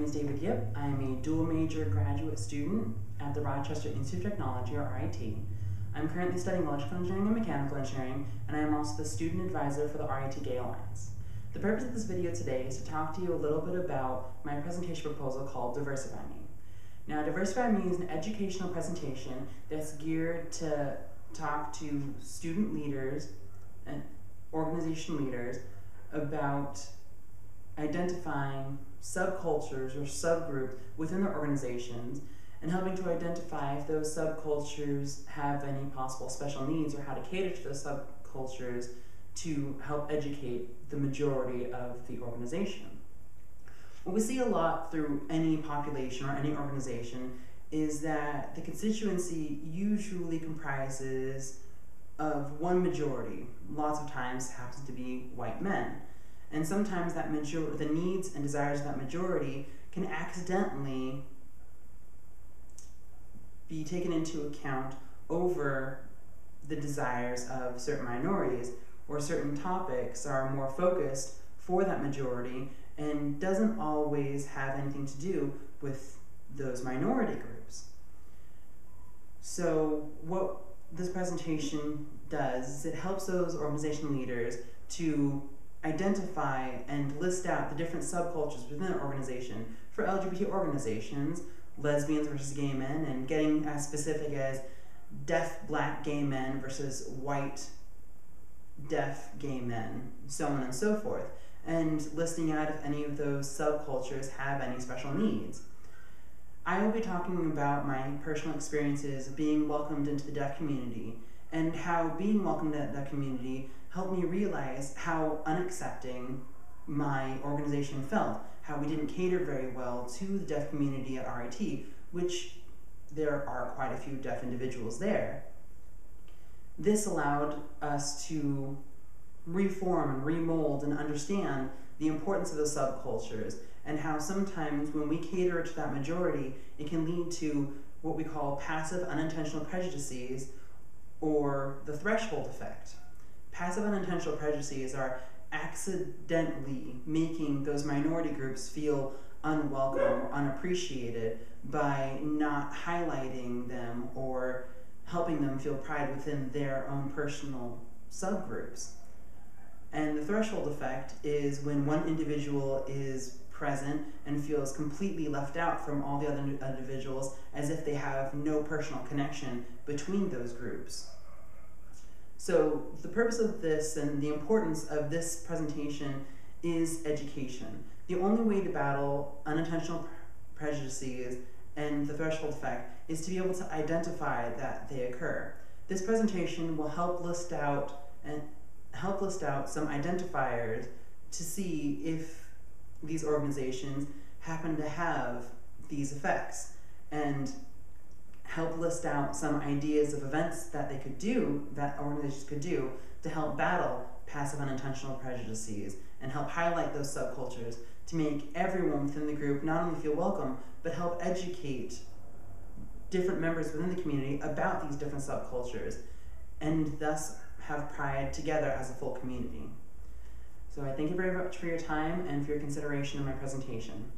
name is David Yip. I am a dual major graduate student at the Rochester Institute of Technology, or RIT. I'm currently studying electrical engineering and mechanical engineering, and I am also the student advisor for the RIT Gay Alliance. The purpose of this video today is to talk to you a little bit about my presentation proposal called Diversify Me. Now, Diversify Me is an educational presentation that's geared to talk to student leaders and organization leaders about identifying subcultures or subgroups within their organizations and helping to identify if those subcultures have any possible special needs or how to cater to those subcultures to help educate the majority of the organization. What we see a lot through any population or any organization is that the constituency usually comprises of one majority. Lots of times happens to be white men. And sometimes that the needs and desires of that majority can accidentally be taken into account over the desires of certain minorities, or certain topics are more focused for that majority and doesn't always have anything to do with those minority groups. So what this presentation does is it helps those organization leaders to identify and list out the different subcultures within their organization. For LGBT organizations, lesbians versus gay men, and getting as specific as deaf black gay men versus white deaf gay men, so on and so forth, and listing out if any of those subcultures have any special needs. I will be talking about my personal experiences of being welcomed into the deaf community and how being welcomed into that community helped me realize how unaccepting my organization felt, how we didn't cater very well to the deaf community at RIT, which there are quite a few deaf individuals there. This allowed us to reform and remold and understand the importance of those subcultures and how sometimes when we cater to that majority, it can lead to what we call passive unintentional prejudices or the threshold effect. Passive unintentional prejudices are accidentally making those minority groups feel unwelcome or unappreciated by not highlighting them or helping them feel pride within their own personal subgroups. And the threshold effect is when one individual is present and feels completely left out from all the other individuals, as if they have no personal connection between those groups. So the purpose of this and the importance of this presentation is education. The only way to battle unintentional prejudices and the threshold effect is to be able to identify that they occur. This presentation will help list out some identifiers to see if these organizations happen to have these effects, and help list out some ideas of events that they could do, that organizations could do, to help battle passive unintentional prejudices and help highlight those subcultures to make everyone within the group not only feel welcome, but help educate different members within the community about these different subcultures, and thus have pride together as a full community. So I thank you very much for your time and for your consideration of my presentation.